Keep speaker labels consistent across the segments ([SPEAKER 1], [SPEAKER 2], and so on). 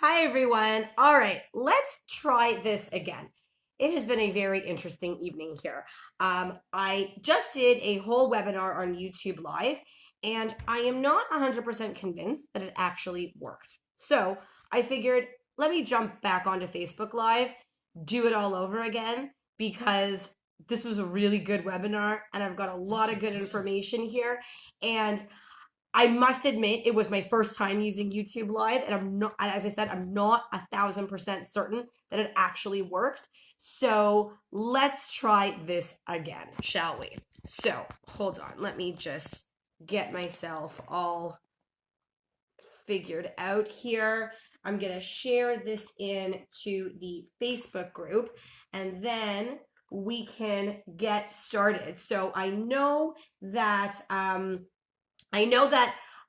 [SPEAKER 1] Hi, everyone. All right, let's try this again. It has been a very interesting evening here. I just did a whole webinar on YouTube Live, and I am not 100% convinced that it actually worked. So I figured, let me jump back onto Facebook Live, do it all over again, because this was a really good webinar, and I've got a lot of good information here. And I must admit, it was my first time using YouTube Live, and I'm not, as I said, I'm not 1,000% certain that it actually worked. So let's try this again, shall we? So hold on, let me just get myself all figured out here. I'm gonna share this in to the Facebook group, and then we can get started. So I know that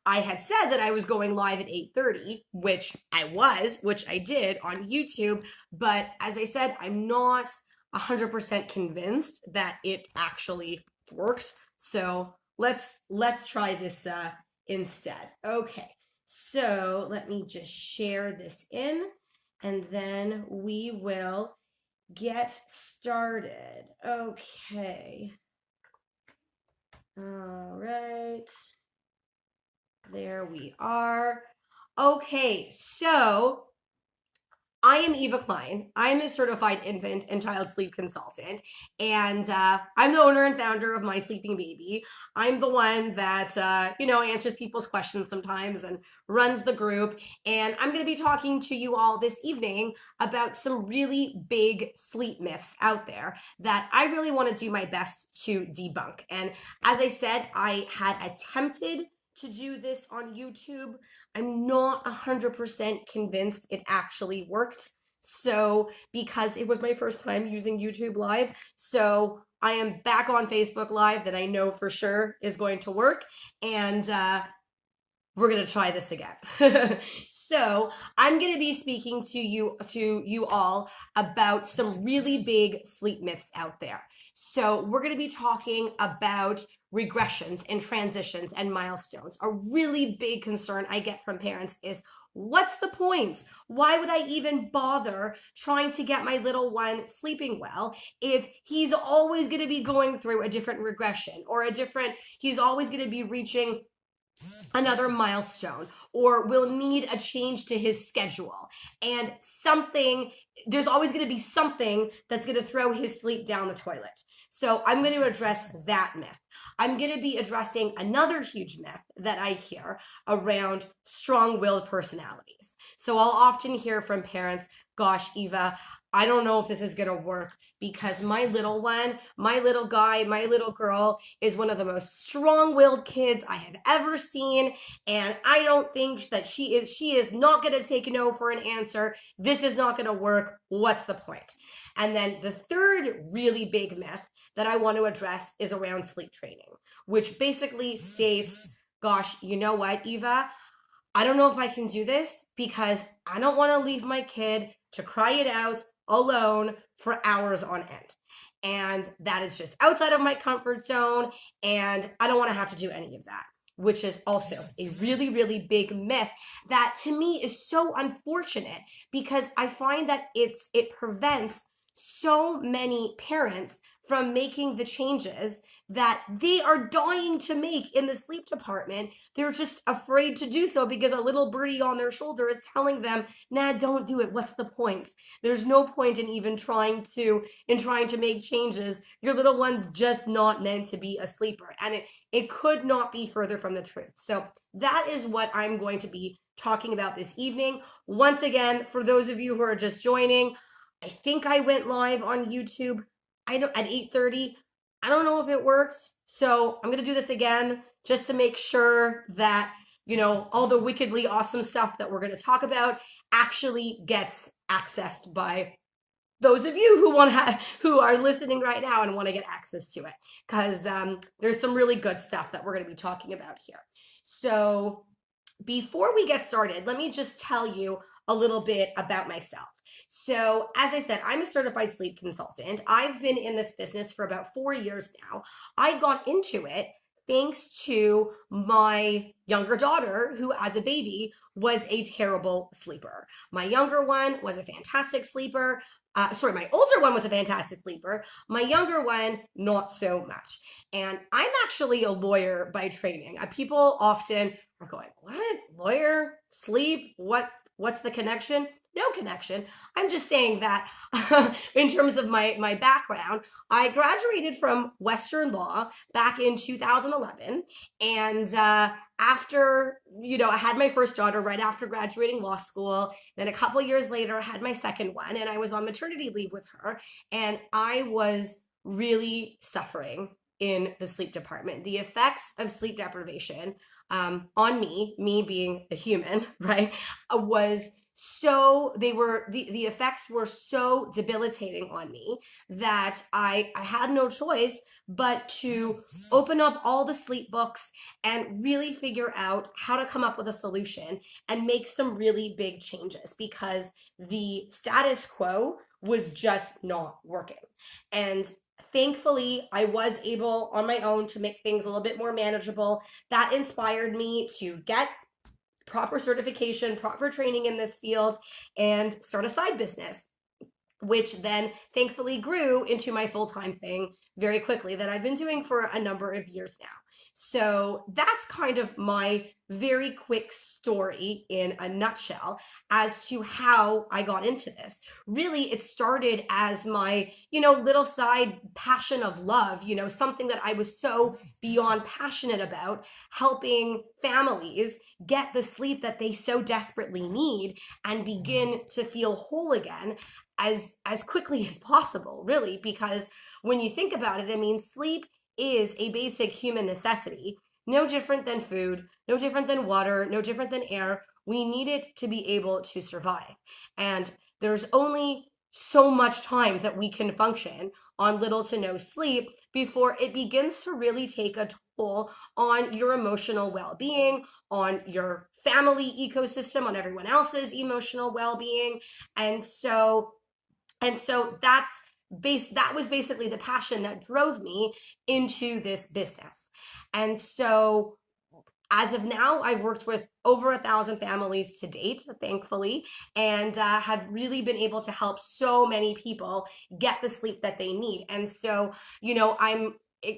[SPEAKER 1] I had said that I was going live at 8:30, which I did on YouTube, but as I said, I'm not 100% convinced that it actually worked. So let's try this instead. Okay, so let me just share this in, and then we will get started. Okay. All right. There we are. Okay, so I am Eva Klein. I'm a certified infant and child sleep consultant, and I'm the owner and founder of My Sleeping Baby. I'm the one that answers people's questions sometimes and runs the group. And I'm going to be talking to you all this evening about some really big sleep myths out there that I really want to do my best to debunk. And as I said, I had attempted to do this on YouTube. I'm not 100% convinced it actually worked. So, because it was my first time using YouTube Live, so I am back on Facebook Live that I know for sure is going to work. And we're going to try this again. So I'm going to be speaking to you all about some really big sleep myths out there. So we're going to be talking about regressions and transitions and milestones. A really big concern I get from parents is, what's the point? Why would I even bother trying to get my little one sleeping well if he's always going to be going through a different regression, or he's always going to be reaching another milestone, or will need a change to his schedule, and there's always going to be something that's going to throw his sleep down the toilet. So I'm going to address that myth. I'm going to be addressing another huge myth that I hear around strong-willed personalities. So I'll often hear from parents, gosh, Eva, I don't know if this is going to work because my little one, my little guy, my little girl is one of the most strong-willed kids I have ever seen, and I don't think that she is not going to take no for an answer. This is not going to work. What's the point? And then the third really big myth that I want to address is around sleep training, which basically states, gosh, you know what, Eva? I don't know if I can do this because I don't want to leave my kid to cry it out alone for hours on end. And that is just outside of my comfort zone, and I don't want to have to do any of that, which is also a really, really big myth that to me is so unfortunate, because I find that it prevents so many parents from making the changes that they are dying to make in the sleep department. They're just afraid to do so because a little birdie on their shoulder is telling them, nah, don't do it. What's the point? There's no point in even trying to make changes. Your little one's just not meant to be a sleeper. And it could not be further from the truth. So that is what I'm going to be talking about this evening. Once again, for those of you who are just joining, I think I went live on YouTube at 8:30. I don't know if it worked, so I'm going to do this again just to make sure that, all the wickedly awesome stuff that we're going to talk about actually gets accessed by those of you who are listening right now and want to get access to it, because there's some really good stuff that we're going to be talking about here. So before we get started, let me just tell you a little bit about myself. So, as I said, I'm a certified sleep consultant. I've been in this business for about 4 years now. I got into it thanks to my younger daughter, who as a baby was a terrible sleeper. My younger one was a fantastic sleeper. My older one was a fantastic sleeper. My younger one, not so much. And I'm actually a lawyer by training. People often are going, "What? Lawyer? Sleep? What's the connection?" No connection. I'm just saying that in terms of my background, I graduated from Western Law back in 2011. And after, I had my first daughter right after graduating law school. Then a couple years later, I had my second one, and I was on maternity leave with her. And I was really suffering in the sleep department. The effects of sleep deprivation on me being a human, right, was the effects were so debilitating on me that I had no choice but to open up all the sleep books and really figure out how to come up with a solution and make some really big changes, because the status quo was just not working. And thankfully, I was able on my own to make things a little bit more manageable. That inspired me to get proper certification, proper training in this field, and start a side business, which then thankfully grew into my full-time thing very quickly, that I've been doing for a number of years now. So that's kind of my very quick story in a nutshell as to how I got into this. Really, it started as my, little side passion of love, something that I was so beyond passionate about, helping families get the sleep that they so desperately need and begin to feel whole again as quickly as possible, really, because when you think about it, I mean, sleep is a basic human necessity, no different than food, no different than water, no different than air. We need it to be able to survive. And there's only so much time that we can function on little to no sleep before it begins to really take a toll on your emotional well-being, on your family ecosystem, on everyone else's emotional well-being. And so that was basically the passion that drove me into this business. And so as of now, I've worked with over 1,000 families to date, thankfully, and have really been able to help so many people get the sleep that they need. And so, I'm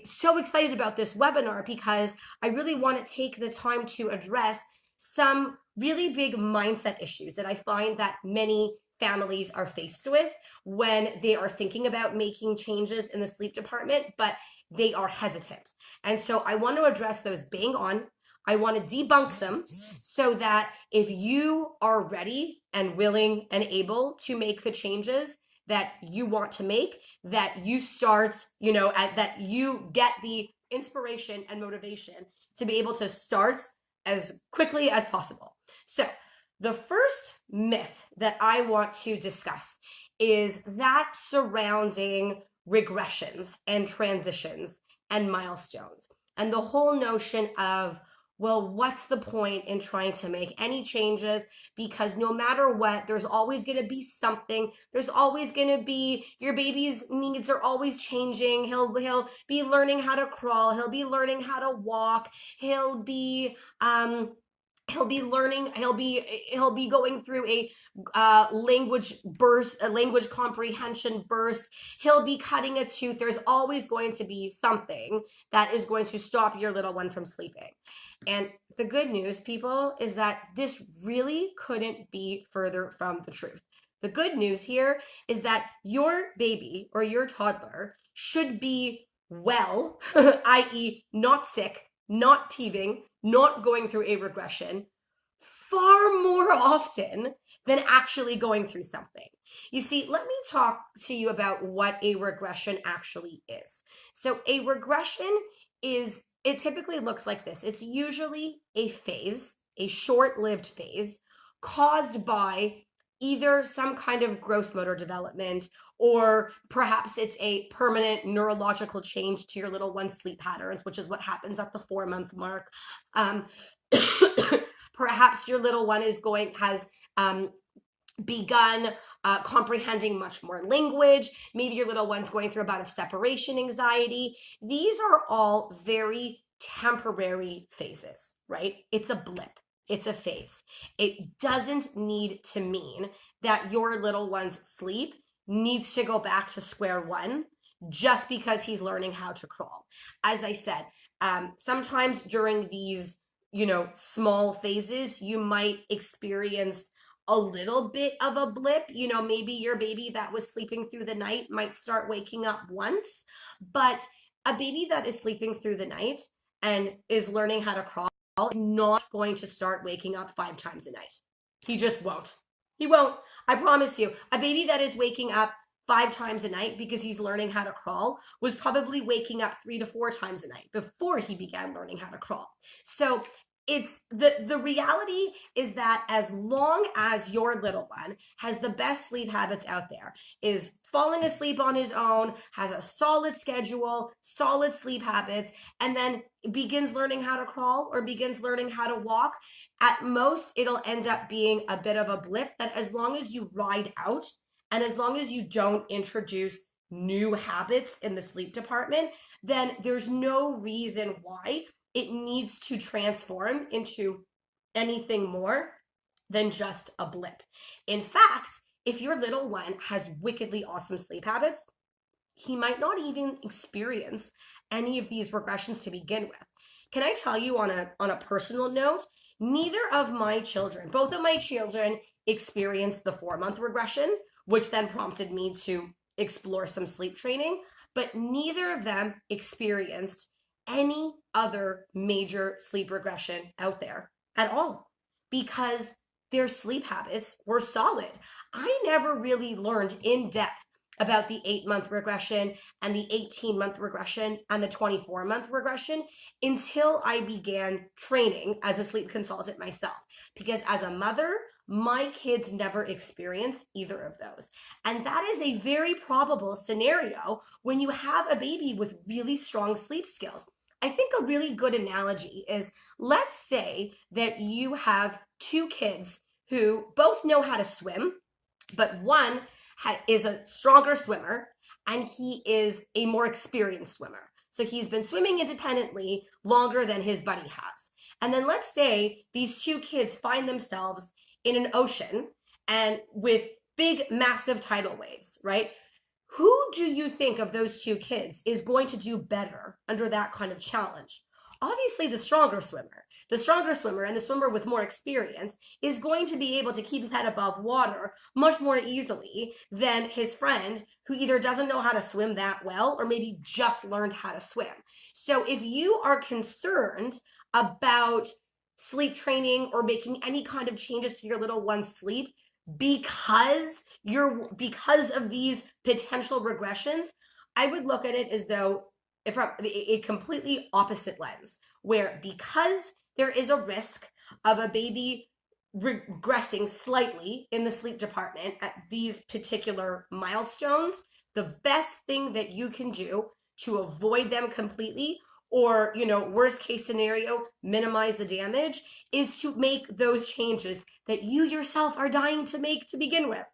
[SPEAKER 1] so excited about this webinar because I really want to take the time to address some really big mindset issues that I find that many families are faced with when they are thinking about making changes in the sleep department, but they are hesitant. And so I want to address those bang on. I want to debunk them so that if you are ready and willing and able to make the changes that you want to make, that you start, that you get the inspiration and motivation to be able to start as quickly as possible. So the first myth that I want to discuss is that surrounding regressions and transitions and milestones, and the whole notion of, well, what's the point in trying to make any changes? Because no matter what, there's always going to be something. There's always going to be, your baby's needs are always changing. He'll be learning how to crawl. He'll be learning how to walk. He'll be learning, he'll be going through a language burst, a language comprehension burst. He'll be cutting a tooth. There's always going to be something that is going to stop your little one from sleeping. And the good news, people, is that this really couldn't be further from the truth. The good news here is that your baby or your toddler should be well, i.e. not sick, not teething, not going through a regression far more often than actually going through something. You see, let me talk to you about what a regression actually is. So a regression it typically looks like this. It's usually a phase, a short-lived phase, caused by either some kind of gross motor development, or perhaps it's a permanent neurological change to your little one's sleep patterns, which is what happens at the 4-month mark. Perhaps your little one has begun comprehending much more language. Maybe your little one's going through a bout of separation anxiety. These are all very temporary phases, right? It's a blip. It's a phase. It doesn't need to mean that your little one's sleep needs to go back to square one just because he's learning how to crawl. As I said, sometimes during these, small phases, you might experience a little bit of a blip. Maybe your baby that was sleeping through the night might start waking up once, but a baby that is sleeping through the night and is learning how to crawl is not going to start waking up 5 times a night. He just won't. He won't. I promise you. A baby that is waking up 5 times a night because he's learning how to crawl was probably waking up 3 to 4 times a night before he began learning how to crawl. So it's the reality is that as long as your little one has the best sleep habits out there, is falling asleep on his own, has a solid schedule, solid sleep habits, and then begins learning how to crawl or begins learning how to walk, at most it'll end up being a bit of a blip that, as long as you ride out and as long as you don't introduce new habits in the sleep department, then there's no reason why it needs to transform into anything more than just a blip. In fact, if your little one has wickedly awesome sleep habits, he might not even experience any of these regressions to begin with. Can I tell you on a personal note, neither of my children, both of my children experienced the 4-month regression, which then prompted me to explore some sleep training, but neither of them experienced any other major sleep regression out there at all because their sleep habits were solid. I never really learned in depth about the 8-month regression and the 18-month regression and the 24-month regression until I began training as a sleep consultant myself. Because as a mother, my kids never experienced either of those. And that is a very probable scenario when you have a baby with really strong sleep skills. I think a really good analogy is, let's say that you have 2 kids who both know how to swim, but one is a stronger swimmer and he is a more experienced swimmer. So he's been swimming independently longer than his buddy has. And then let's say these 2 kids find themselves in an ocean and with big, massive tidal waves, right? Who do you think of those 2 kids is going to do better under that kind of challenge? Obviously, the stronger swimmer. The stronger swimmer and the swimmer with more experience is going to be able to keep his head above water much more easily than his friend who either doesn't know how to swim that well or maybe just learned how to swim. So if you are concerned about sleep training or making any kind of changes to your little one's sleep because of these potential regressions, I would look at it as though from a completely opposite lens, where because there is a risk of a baby regressing slightly in the sleep department at these particular milestones, the best thing that you can do to avoid them completely, or, worst case scenario, minimize the damage, is to make those changes that you yourself are dying to make to begin with.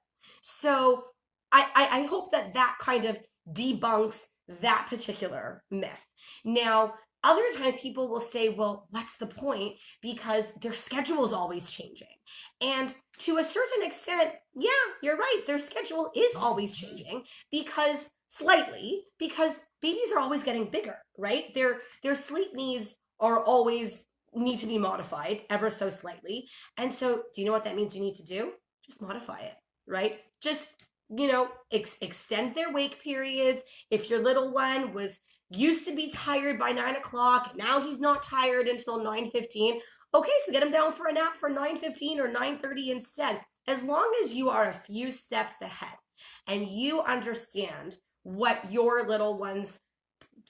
[SPEAKER 1] So I hope that kind of debunks that particular myth. Now, other times people will say, well, what's the point? Because their schedule is always changing. And to a certain extent, yeah, you're right. Their schedule is always changing because babies are always getting bigger, right? Their sleep needs are always need to be modified ever so slightly. And so do you know what that means you need to do? Just modify it, right? Just, extend their wake periods. If your little one used to be tired by 9 o'clock, now he's not tired until 9:15. Okay, so get him down for a nap for 9:15 or 9:30 instead. As long as you are a few steps ahead and you understand what your little one's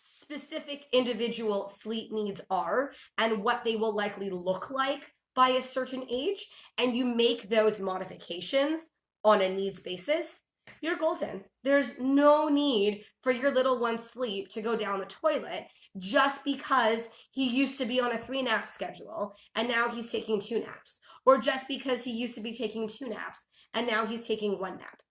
[SPEAKER 1] specific individual sleep needs are and what they will likely look like by a certain age, and you make those modifications on a needs basis, you're golden. There's no need for your little one's sleep to go down the toilet just because he used to be on a 3-nap schedule and now he's taking 2 naps, or just because he used to be taking 2 naps and now he's taking 1 nap.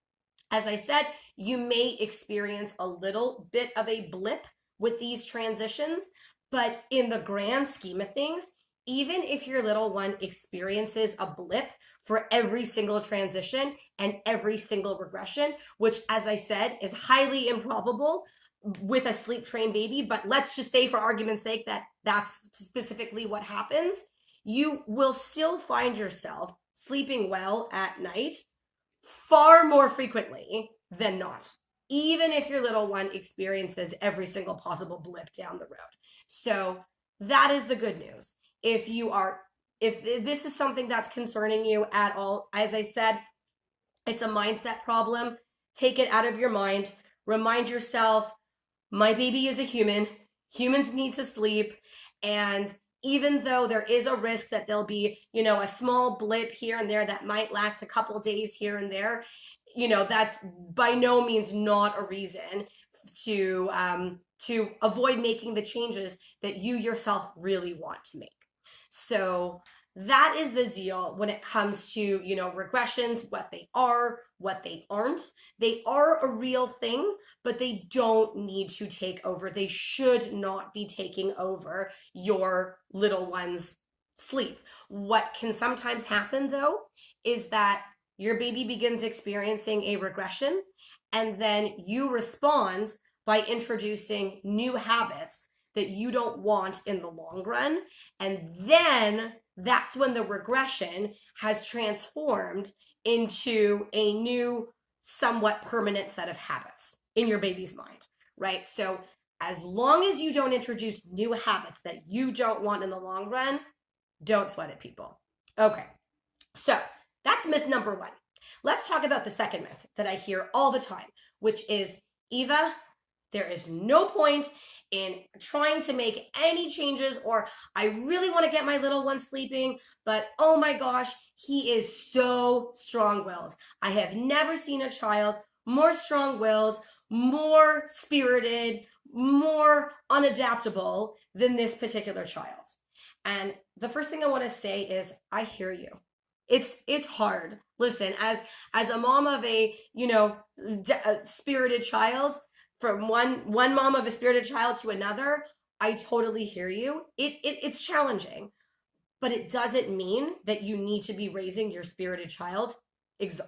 [SPEAKER 1] As I said, you may experience a little bit of a blip with these transitions, But in the grand scheme of things, even if your little one experiences a blip for every single transition and every single regression, which, as I said, is highly improbable with a sleep trained baby, but let's just say for argument's sake that that's specifically what happens, you will still find yourself sleeping well at night far more frequently than not, even if your little one experiences every single possible blip down the road. So that is the good news. If this is something that's concerning you at all, as I said, it's a mindset problem. Take it out of your mind. Remind yourself, my baby is a human. Humans need to sleep. And even though there is a risk that there'll be, a small blip here and there that might last a couple days here and there, that's by no means not a reason to avoid making the changes that you yourself really want to make. So that is the deal when it comes to, regressions, what they are, what they aren't. They are a real thing, but they don't need to take over. They should not be taking over your little one's sleep. What can sometimes happen, though, is that your baby begins experiencing a regression, and then you respond by introducing new habits that you don't want in the long run. And then that's when the regression has transformed into a new, somewhat permanent set of habits in your baby's mind, right? So as long as you don't introduce new habits that you don't want in the long run, don't sweat it, people. Okay, so that's myth number one. Let's talk about the second myth that I hear all the time, which is, Eva, there is no point in trying to make any changes, or I really want to get my little one sleeping, but oh my gosh, he is so strong-willed. I have never seen a child more strong-willed, more spirited, more unadaptable than this particular child. And the first thing I want to say is, I hear you. It's hard. Listen, as a mom of a, a spirited child, from one mom of a spirited child to another, I totally hear you. It's challenging, but it doesn't mean that you need to be raising your spirited child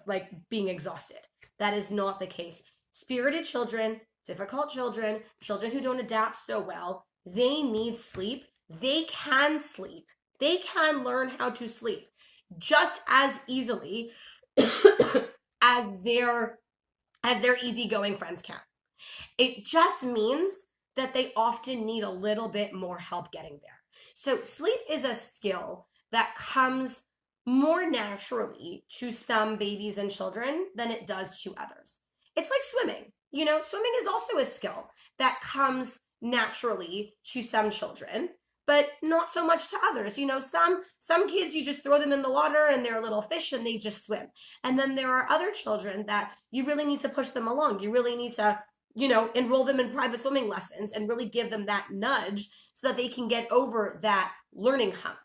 [SPEAKER 1] like being exhausted. That is not the case. Spirited children, difficult children, children who don't adapt so well, they need sleep. They can sleep. They can learn how to sleep just as easily as their easygoing friends can. It just means that they often need a little bit more help getting there. So sleep is a skill that comes more naturally to some babies and children than it does to others. It's like swimming. Swimming is also a skill that comes naturally to some children, but not so much to others. Some kids, you just throw them in the water and they're a little fish and they just swim. And then there are other children that you really need to push them along. You really need to, enroll them in private swimming lessons and really give them that nudge so that they can get over that learning hump.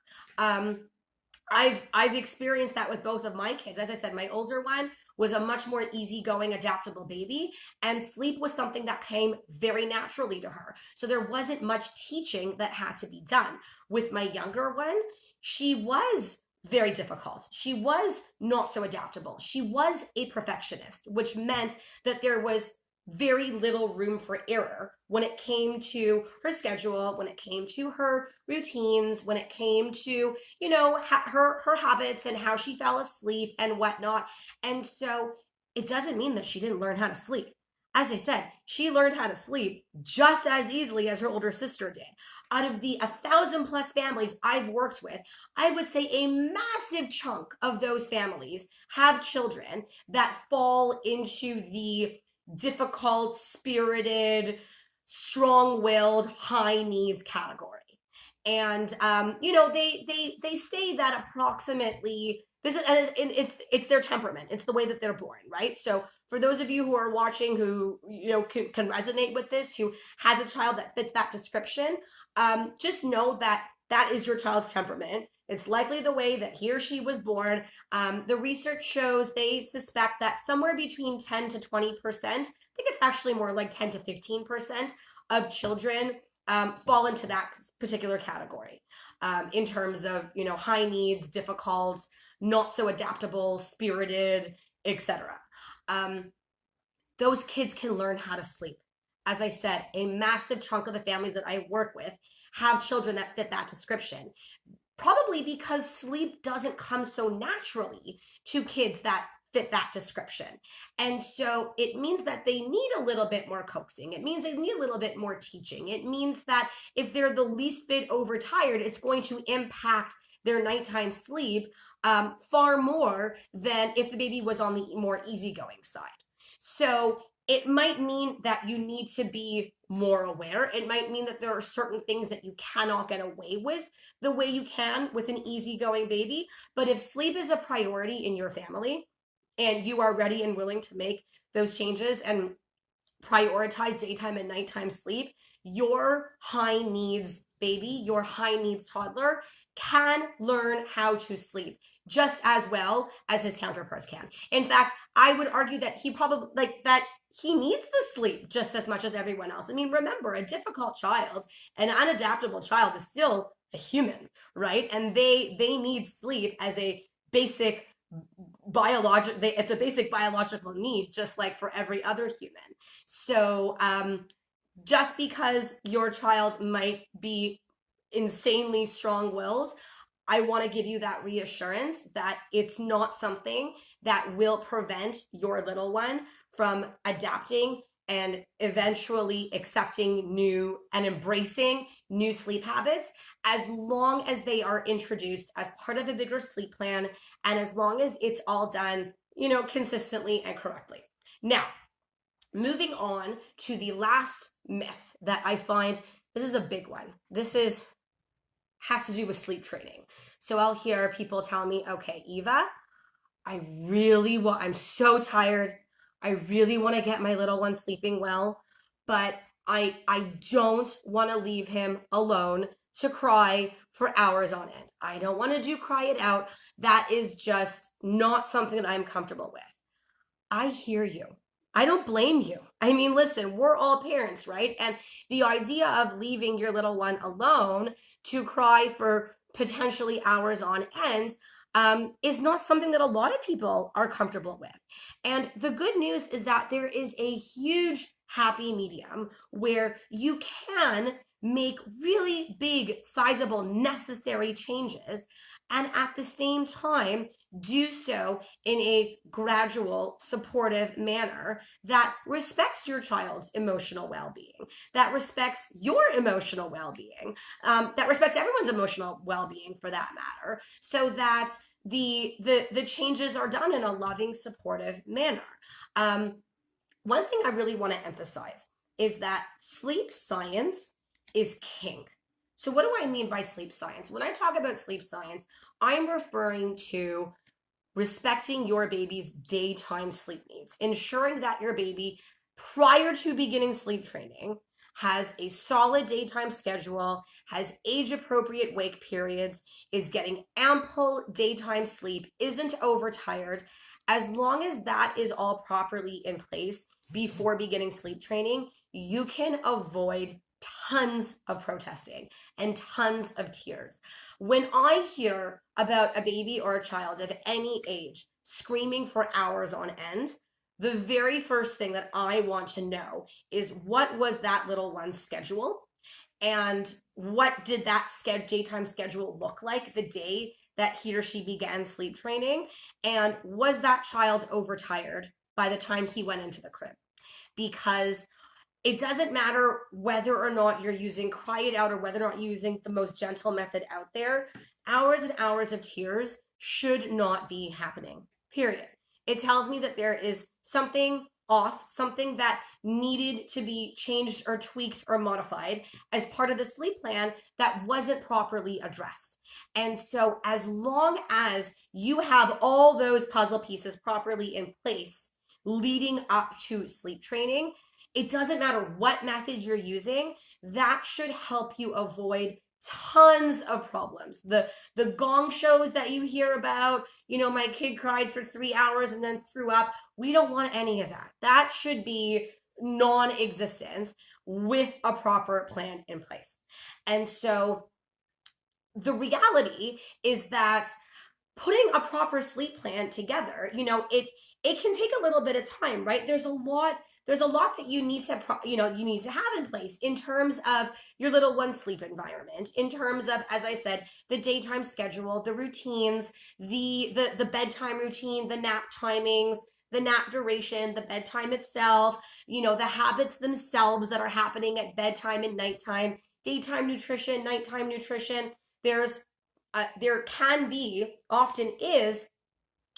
[SPEAKER 1] I've experienced that with both of my kids. As I said, my older one was a much more easygoing, adaptable baby, and sleep was something that came very naturally to her. So there wasn't much teaching that had to be done. With my younger one, she was very difficult. She was not so adaptable. She was a perfectionist, which meant that there was very little room for error when it came to her schedule, when it came to her routines, when it came to, her habits and how she fell asleep and whatnot. And so it doesn't mean that she didn't learn how to sleep. As I said, she learned how to sleep just as easily as her older sister did. Out of the 1,000+ families I've worked with, I would say a massive chunk of those families have children that fall into the difficult, spirited, strong-willed, high needs category. And they say that approximately this is, it's their temperament. It's the way that they're born, right? So for those of you who are watching who can resonate with this, who has a child that fits that description, just know that that is your child's temperament. It's likely the way that he or she was born. The research shows they suspect that somewhere between 10 to 20%, I think it's actually more like 10 to 15% of children fall into that particular category in terms of, high needs, difficult, not so adaptable, spirited, etc. Those kids can learn how to sleep. As I said, a massive chunk of the families that I work with have children that fit that description. Probably because sleep doesn't come so naturally to kids that fit that description. And so it means that they need a little bit more coaxing. It means they need a little bit more teaching. It means that if they're the least bit overtired, it's going to impact their nighttime sleep far more than if the baby was on the more easygoing side. So it might mean that you need to be more aware. It might mean that there are certain things that you cannot get away with the way you can with an easygoing baby. But if sleep is a priority in your family and you are ready and willing to make those changes and prioritize daytime and nighttime sleep, your high needs baby, your high needs toddler can learn how to sleep just as well as his counterparts can. In fact, I would argue that he needs the sleep just as much as everyone else. I mean, remember, a difficult child, an unadaptable child is still a human, right? And they need sleep as a basic it's a basic biological need, just like for every other human. So just because your child might be insanely strong-willed, I want to give you that reassurance that it's not something that will prevent your little one from adapting and eventually accepting new and embracing new sleep habits, as long as they are introduced as part of a bigger sleep plan and as long as it's all done, consistently and correctly. Now, moving on to the last myth that I find, this is a big one. This has to do with sleep training. So I'll hear people tell me, okay, Eva, I'm so tired. I really want to get my little one sleeping well, but I don't want to leave him alone to cry for hours on end. I don't want to do cry it out. That is just not something that I'm comfortable with. I hear you. I don't blame you. I mean, listen, we're all parents, right? And the idea of leaving your little one alone to cry for potentially hours on end is not something that a lot of people are comfortable with. And the good news is that there is a huge happy medium where you can make really big, sizable, necessary changes and at the same time do so in a gradual, supportive manner that respects your child's emotional well-being, that respects your emotional well-being, that respects everyone's emotional well-being for that matter, so that the changes are done in a loving, supportive manner. One thing I really want to emphasize is that sleep science is king. So what do I mean by sleep science? When I talk about sleep science, I'm referring to respecting your baby's daytime sleep needs, ensuring that your baby, prior to beginning sleep training, has a solid daytime schedule, has age-appropriate wake periods, is getting ample daytime sleep, isn't overtired. As long as that is all properly in place before beginning sleep training, you can avoid tons of protesting and tons of tears. When I hear about a baby or a child of any age screaming for hours on end, the very first thing that I want to know is, what was that little one's schedule? And what did that daytime schedule look like the day that he or she began sleep training? And was that child overtired by the time he went into the crib? Because it doesn't matter whether or not you're using cry it out or whether or not you're using the most gentle method out there. Hours and hours of tears should not be happening, period. It tells me that there is something off, something that needed to be changed or tweaked or modified as part of the sleep plan that wasn't properly addressed. And so as long as you have all those puzzle pieces properly in place leading up to sleep training, it doesn't matter what method you're using, that should help you avoid tons of problems. The gong shows that you hear about, my kid cried for 3 hours and then threw up. We don't want any of that. That should be non-existent with a proper plan in place. And so the reality is that putting a proper sleep plan together, it can take a little bit of time, right? There's a lot that you need to you need to have in place in terms of your little one's sleep environment, in terms of, as I said, the daytime schedule, the routines, the bedtime routine, the nap timings, the nap duration, the bedtime itself, the habits themselves that are happening at bedtime and nighttime, daytime nutrition, nighttime nutrition. There can be, often is,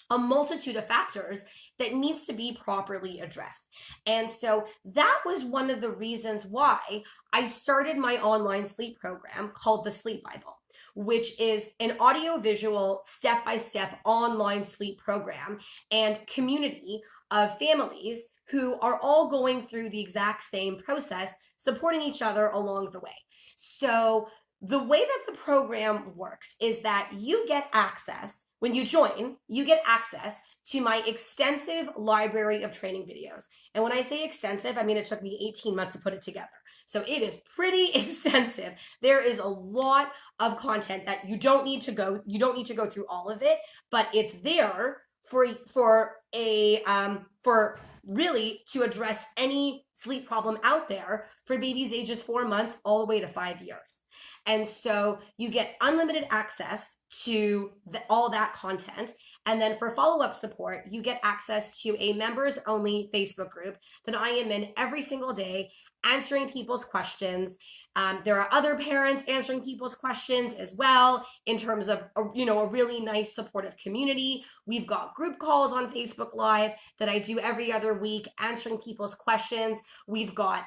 [SPEAKER 1] a multitude of factors that needs to be properly addressed. And so that was one of the reasons why I started my online sleep program called the Sleep Bible, which is an audio-visual, step-by-step online sleep program and community of families who are all going through the exact same process, supporting each other along the way. So the way that the program works is that you get access, when you join, you get access to my extensive library of training videos. And when I say extensive, I mean it took me 18 months to put it together. So it is pretty extensive. There is a lot of content that you don't need to go through all of it, but it's there for really to address any sleep problem out there for babies ages 4 months all the way to 5 years. And so you get unlimited access to all that content. And then for follow-up support, you get access to a members-only Facebook group that I am in every single day, answering people's questions. There are other parents answering people's questions as well, in terms of a really nice supportive community. We've got group calls on Facebook Live that I do every other week, answering people's questions. We've got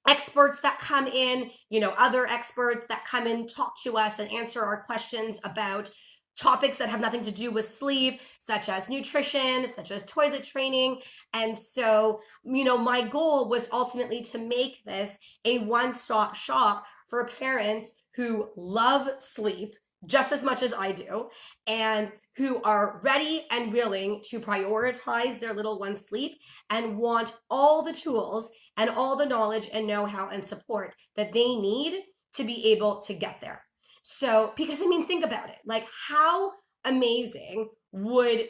[SPEAKER 1] experts that come in, other experts that come in, talk to us and answer our questions about topics that have nothing to do with sleep, such as nutrition, such as toilet training. And so, my goal was ultimately to make this a one-stop shop for parents who love sleep just as much as I do, and who are ready and willing to prioritize their little one's sleep and want all the tools and all the knowledge and know-how and support that they need to be able to get there. So, because think about it, like, how amazing would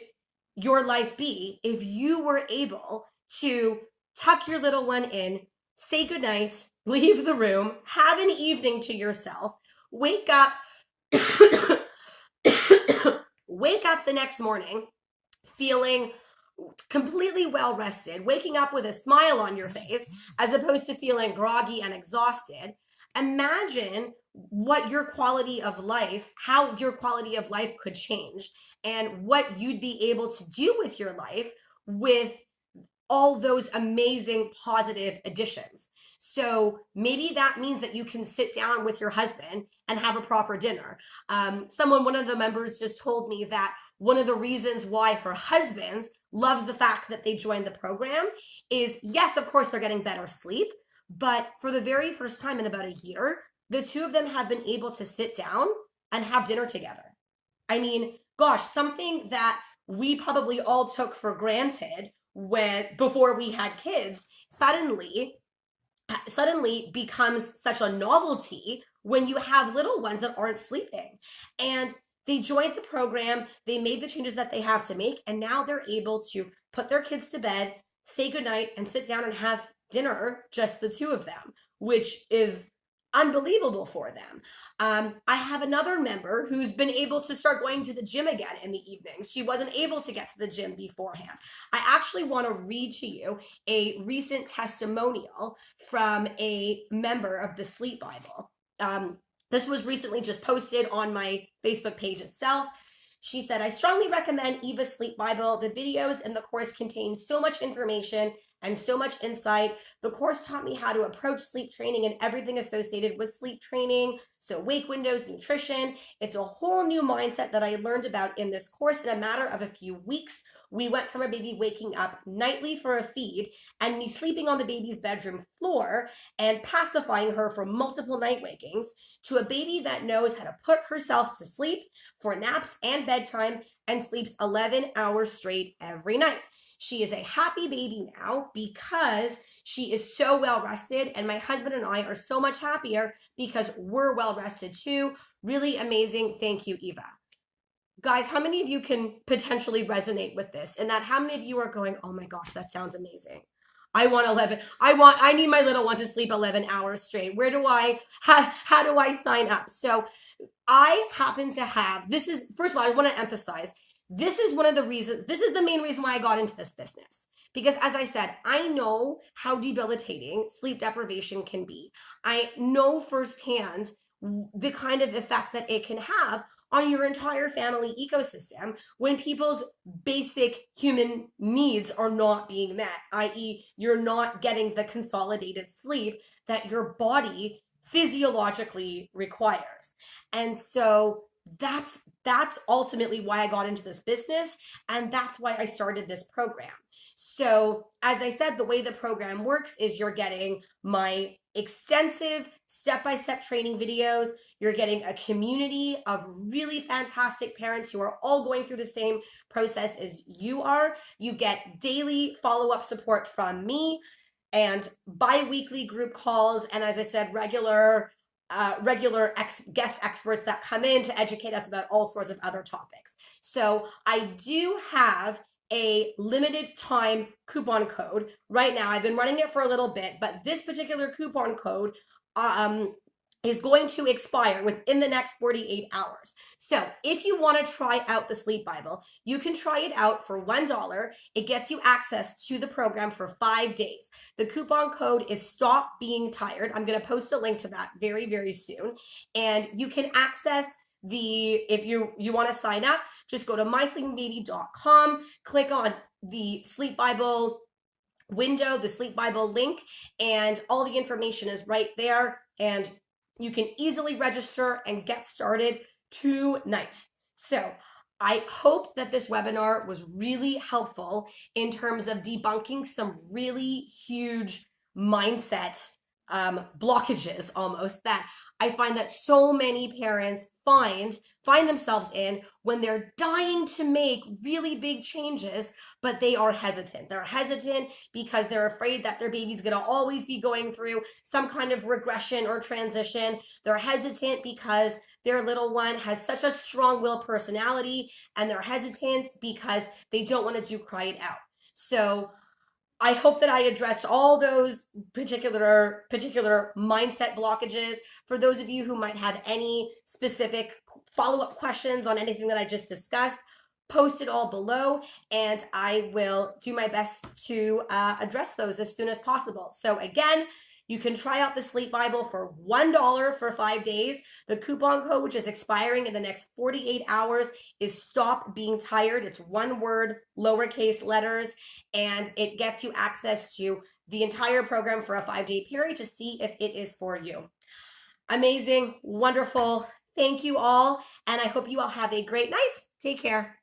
[SPEAKER 1] your life be if you were able to tuck your little one in, say goodnight, leave the room, have an evening to yourself, wake up wake up the next morning feeling completely well rested, waking up with a smile on your face as opposed to feeling groggy and exhausted. Imagine what your quality of life, how your quality of life could change, and what you'd be able to do with your life with all those amazing positive additions. So maybe that means that you can sit down with your husband and have a proper dinner. One of the members just told me that one of the reasons why her husband loves the fact that they joined the program is, yes, of course, they're getting better sleep, but for the very first time in about a year, the two of them have been able to sit down and have dinner together. Gosh, something that we probably all took for granted before we had kids suddenly becomes such a novelty when you have little ones that aren't sleeping. And they joined the program, they made the changes that they have to make, and now they're able to put their kids to bed, say goodnight, and sit down and have dinner, just the two of them, which is unbelievable for them. I have another member who's been able to start going to the gym again in the evenings. She wasn't able to get to the gym beforehand. I actually want to read to you a recent testimonial from a member of the Sleep Bible. This was recently just posted on my Facebook page itself. She said, "I strongly recommend Eva's Sleep Bible. The videos in the course contain so much information and so much insight. The course taught me how to approach sleep training and everything associated with sleep training. So wake windows, nutrition. It's a whole new mindset that I learned about in this course in a matter of a few weeks. We went from a baby waking up nightly for a feed and me sleeping on the baby's bedroom floor and pacifying her for multiple night wakings to a baby that knows how to put herself to sleep for naps and bedtime and sleeps 11 hours straight every night. She is a happy baby now because she is so well rested, and my husband and I are so much happier because we're well rested too. Really amazing. Thank you, Eva. Guys, how many of you can potentially resonate with this? And that how many of you are going, oh my gosh, that sounds amazing. I want 11. I need my little one to sleep 11 hours straight. Where do how do I sign up? So I happen to have, this is, first of all, I want to emphasize, this is one of the reasons, this is the main reason why I got into this business. Because as I said, I know how debilitating sleep deprivation can be. I know firsthand the kind of effect that it can have on your entire family ecosystem when people's basic human needs are not being met, i.e., you're not getting the consolidated sleep that your body physiologically requires. And so that's ultimately why I got into this business, and that's why I started this program. So as I said, the way the program works is you're getting my extensive step-by-step training videos. You're getting a community of really fantastic parents who are all going through the same process as you are. You get daily follow-up support from me and bi-weekly group calls. And as I said, regular guest experts that come in to educate us about all sorts of other topics. So I do have a limited time coupon code right now. I've been running it for a little bit, but this particular coupon code is going to expire within the next 48 hours. So if you want to try out the Sleep Bible, you can try it out for $1. It gets you access to the program for 5 days. The coupon code is Stop Being Tired. I'm going to post a link to that very, very soon. And you can access if you want to sign up, just go to mysleepingbaby.com, click on the Sleep Bible window, the Sleep Bible link, and all the information is right there. And you can easily register and get started tonight. So I hope that this webinar was really helpful in terms of debunking some really huge mindset blockages almost that I find that so many parents find themselves in when they're dying to make really big changes, but they are hesitant. They're hesitant because they're afraid that their baby's going to always be going through some kind of regression or transition. They're hesitant because their little one has such a strong-willed personality, and they're hesitant because they don't want to cry it out. So I hope that I addressed all those particular mindset blockages. For those of you who might have any specific follow-up questions on anything that I just discussed, post it all below, and I will do my best to address those as soon as possible. So again, you can try out the Sleep Bible for $1 for 5 days. The coupon code, which is expiring in the next 48 hours, is Stop Being Tired. It's one word, lowercase letters, and it gets you access to the entire program for a 5-day period to see if it is for you. Amazing, wonderful. Thank you all, and I hope you all have a great night. Take care.